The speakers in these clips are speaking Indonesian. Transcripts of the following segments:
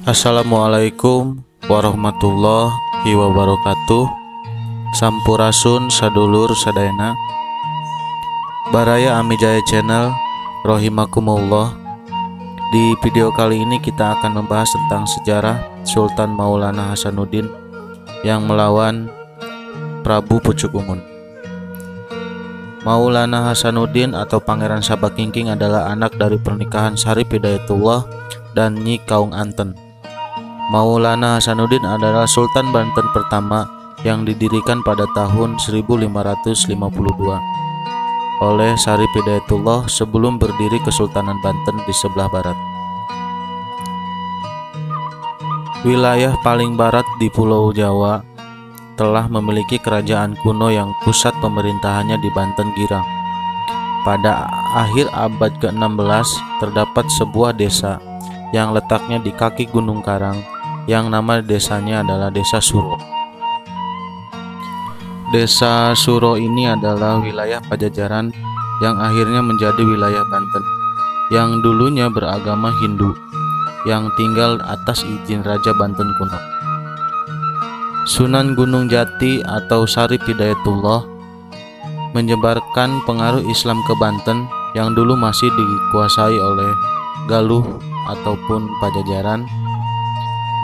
Assalamualaikum warahmatullahi wabarakatuh. Sampurasun sadulur sadayana Baraya Amijaya Channel rahimakumullah. Di video kali ini kita akan membahas tentang sejarah Sultan Maulana Hasanuddin yang melawan Prabu Pucuk Umun. Maulana Hasanuddin atau Pangeran Sabakingking adalah anak dari pernikahan Syarif Hidayatullah dan Nyi Kaung Anten. Maulana Hasanuddin adalah Sultan Banten pertama yang didirikan pada tahun 1552 oleh Syarif Hidayatullah sebelum berdiri Kesultanan Banten di sebelah barat. Wilayah paling barat di Pulau Jawa telah memiliki kerajaan kuno yang pusat pemerintahannya di Banten Girang. Pada akhir abad ke-16 terdapat sebuah desa yang letaknya di kaki Gunung Karang yang nama desanya adalah Desa Suro. Desa Suro ini adalah wilayah Pajajaran yang akhirnya menjadi wilayah Banten yang dulunya beragama Hindu yang tinggal atas izin Raja Banten kuno. Sunan Gunung Jati atau Syarif Hidayatullah menyebarkan pengaruh Islam ke Banten yang dulu masih dikuasai oleh Galuh ataupun Pajajaran.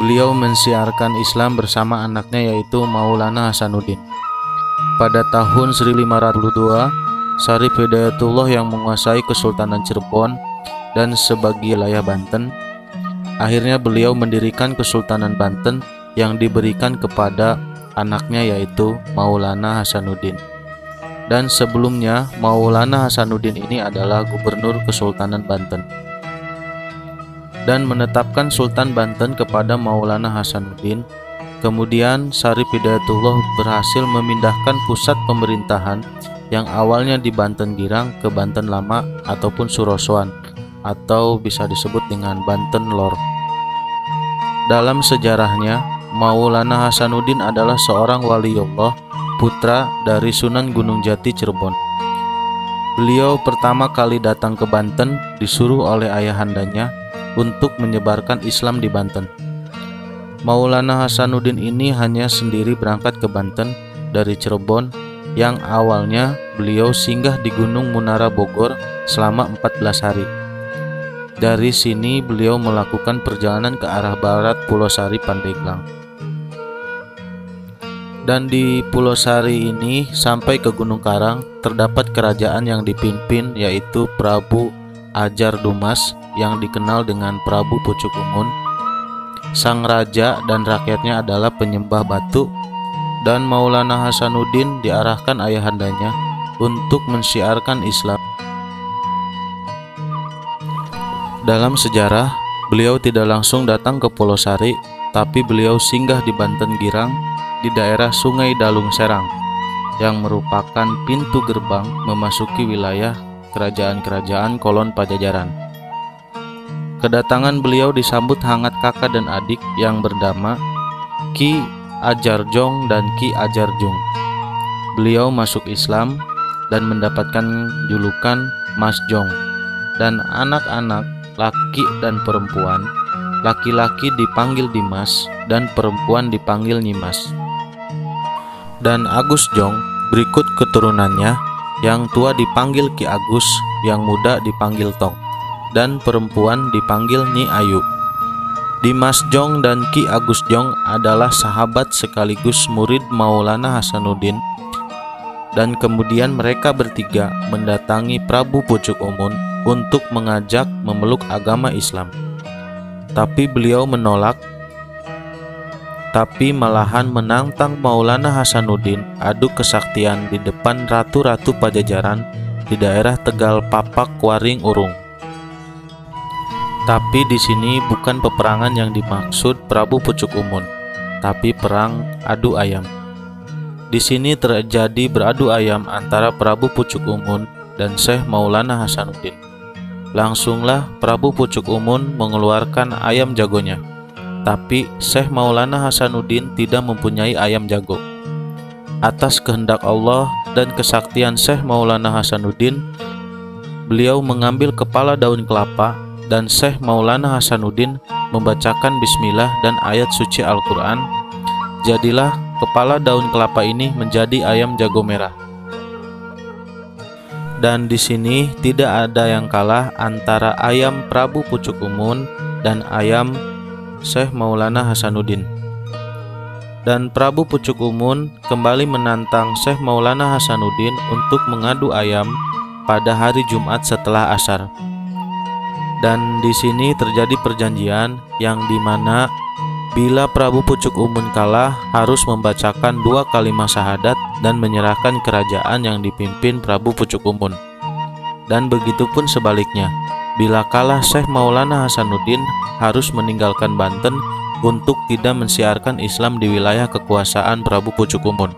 Beliau mensiarkan Islam bersama anaknya yaitu Maulana Hasanuddin. Pada tahun 1502, Syarif Hidayatullah yang menguasai Kesultanan Cirebon dan sebagian wilayah Banten. Akhirnya beliau mendirikan Kesultanan Banten yang diberikan kepada anaknya yaitu Maulana Hasanuddin. Dan sebelumnya Maulana Hasanuddin ini adalah Gubernur Kesultanan Banten. Dan menetapkan Sultan Banten kepada Maulana Hasanuddin. Kemudian Syarif Hidayatullah berhasil memindahkan pusat pemerintahan yang awalnya di Banten Girang ke Banten Lama ataupun Surosoan atau bisa disebut dengan Banten Lor. Dalam sejarahnya, Maulana Hasanuddin adalah seorang waliullah, putra dari Sunan Gunung Jati Cirebon. Beliau pertama kali datang ke Banten disuruh oleh ayahandanya untuk menyebarkan Islam di Banten. Maulana Hasanuddin ini hanya sendiri berangkat ke Banten dari Cirebon yang awalnya beliau singgah di Gunung Munara Bogor selama 14 hari. Dari sini beliau melakukan perjalanan ke arah barat Pulau Sari Pandeglang. Dan di Pulau Sari ini sampai ke Gunung Karang terdapat kerajaan yang dipimpin yaitu Prabu Ajar Dumas yang dikenal dengan Prabu Pucuk Umun. Sang raja dan rakyatnya adalah penyembah batu, dan Maulana Hasanuddin diarahkan ayahandanya untuk mensiarkan Islam. Dalam sejarah, beliau tidak langsung datang ke Pulau Sari, tapi beliau singgah di Banten Girang di daerah Sungai Dalung Serang yang merupakan pintu gerbang memasuki wilayah kerajaan-kerajaan Kolon Pajajaran. Kedatangan beliau disambut hangat kakak dan adik yang bernama Ki Ajarjong dan Ki Ajarjung. Beliau masuk Islam dan mendapatkan julukan Mas Jong. Dan anak-anak laki dan perempuan, laki-laki dipanggil Dimas dan perempuan dipanggil Nyimas. Dan Agus Jong berikut keturunannya, yang tua dipanggil Ki Agus, yang muda dipanggil Tong, dan perempuan dipanggil Nyi Ayu. Dimas Jong dan Ki Agus Jong adalah sahabat sekaligus murid Maulana Hasanuddin, dan kemudian mereka bertiga mendatangi Prabu Pucuk Umun untuk mengajak memeluk agama Islam. Tapi beliau menolak, tapi malahan menantang Maulana Hasanuddin adu kesaktian di depan ratu-ratu Pajajaran di daerah Tegal Papak Waring Urung. Tapi di sini bukan peperangan yang dimaksud Prabu Pucuk Umun, tapi perang adu ayam. Di sini terjadi beradu ayam antara Prabu Pucuk Umun dan Syekh Maulana Hasanuddin. Langsunglah Prabu Pucuk Umun mengeluarkan ayam jagonya, tapi Syekh Maulana Hasanuddin tidak mempunyai ayam jago. Atas kehendak Allah dan kesaktian Syekh Maulana Hasanuddin, beliau mengambil kepala daun kelapa dan Syekh Maulana Hasanuddin membacakan bismillah dan ayat suci Al-Quran, jadilah kepala daun kelapa ini menjadi ayam jago merah. Dan di sini tidak ada yang kalah antara ayam Prabu Pucuk Umun dan ayam Syekh Maulana Hasanuddin. Dan Prabu Pucuk Umun kembali menantang Syekh Maulana Hasanuddin untuk mengadu ayam pada hari Jumat setelah asar. Dan di sini terjadi perjanjian yang dimana bila Prabu Pucuk Umun kalah harus membacakan 2 kalimat syahadat dan menyerahkan kerajaan yang dipimpin Prabu Pucuk Umun. Dan begitupun sebaliknya, bila kalah Syekh Maulana Hasanuddin harus meninggalkan Banten untuk tidak mensiarkan Islam di wilayah kekuasaan Prabu Pucuk Umun.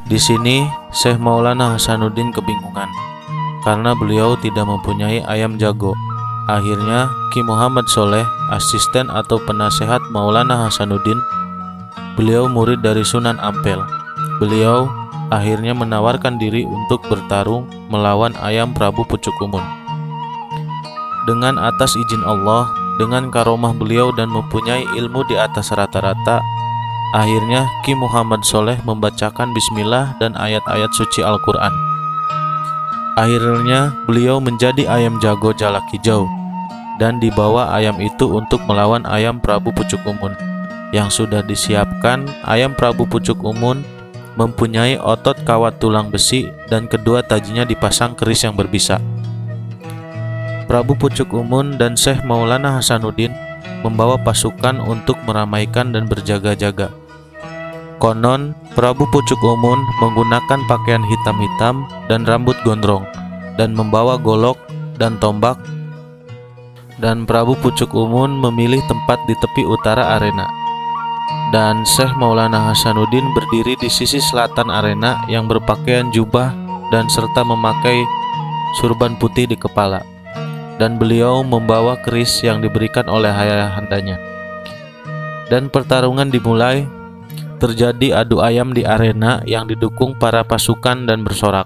Di sini Syekh Maulana Hasanuddin kebingungan karena beliau tidak mempunyai ayam jago. Akhirnya Ki Muhammad Soleh, asisten atau penasehat Maulana Hasanuddin, beliau murid dari Sunan Ampel. Beliau akhirnya menawarkan diri untuk bertarung melawan ayam Prabu Pucuk Umun. Dengan atas izin Allah, dengan karomah beliau dan mempunyai ilmu di atas rata-rata, akhirnya Ki Muhammad Soleh membacakan bismillah dan ayat-ayat suci Al-Quran. Akhirnya beliau menjadi ayam jago jalak hijau dan dibawa ayam itu untuk melawan ayam Prabu Pucuk Umun. Yang sudah disiapkan, ayam Prabu Pucuk Umun mempunyai otot kawat tulang besi dan kedua tajinya dipasang keris yang berbisa. Prabu Pucuk Umun dan Syekh Maulana Hasanuddin membawa pasukan untuk meramaikan dan berjaga-jaga. Konon Prabu Pucuk Umun menggunakan pakaian hitam-hitam dan rambut gondrong dan membawa golok dan tombak, dan Prabu Pucuk Umun memilih tempat di tepi utara arena, dan Syekh Maulana Hasanuddin berdiri di sisi selatan arena yang berpakaian jubah dan serta memakai surban putih di kepala, dan beliau membawa keris yang diberikan oleh ayahandanya. Dan pertarungan dimulai. Terjadi adu ayam di arena yang didukung para pasukan dan bersorak.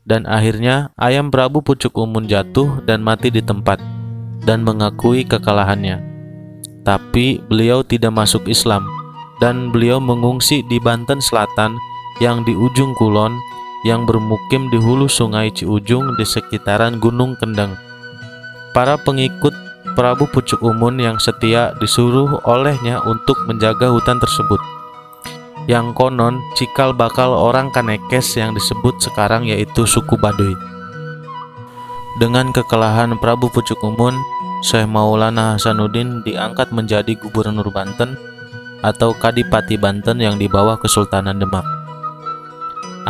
Dan akhirnya ayam Prabu Pucuk Umun jatuh dan mati di tempat dan mengakui kekalahannya. Tapi beliau tidak masuk Islam dan beliau mengungsi di Banten Selatan yang di ujung kulon yang bermukim di hulu sungai Ciujung di sekitaran Gunung Kendeng. Para pengikut Prabu Pucuk Umun yang setia disuruh olehnya untuk menjaga hutan tersebut, yang konon cikal bakal orang Kanekes yang disebut sekarang yaitu suku Baduy. Dengan kekalahan Prabu Pucuk Umun, Syekh Maulana Hasanuddin diangkat menjadi Gubernur Banten atau Kadipati Banten yang di bawah Kesultanan Demak.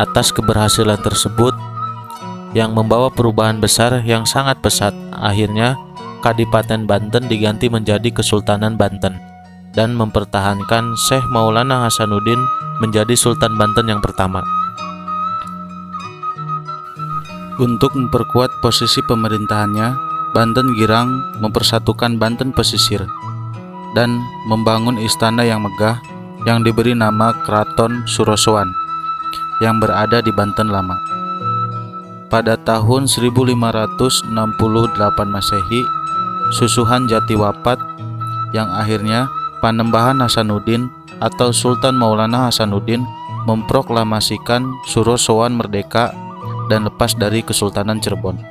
Atas keberhasilan tersebut yang membawa perubahan besar yang sangat pesat, akhirnya Kadipaten Banten diganti menjadi Kesultanan Banten dan mempertahankan Syekh Maulana Hasanuddin menjadi Sultan Banten yang pertama. Untuk memperkuat posisi pemerintahannya, Banten Girang mempersatukan Banten pesisir dan membangun istana yang megah yang diberi nama Keraton Surosoan yang berada di Banten Lama. Pada tahun 1568 Masehi, Susuhan Jati wafat yang akhirnya Panembahan Hasanuddin atau Sultan Maulana Hasanuddin memproklamasikan Surosoan merdeka dan lepas dari Kesultanan Cirebon.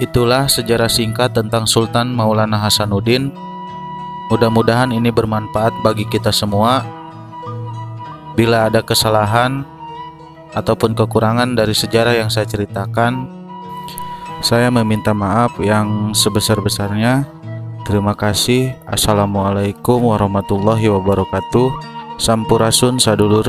Itulah sejarah singkat tentang Sultan Maulana Hasanuddin. Mudah-mudahan ini bermanfaat bagi kita semua. Bila ada kesalahan ataupun kekurangan dari sejarah yang saya ceritakan, saya meminta maaf yang sebesar-besarnya. Terima kasih. Assalamualaikum warahmatullahi wabarakatuh. Sampurasun sadulur.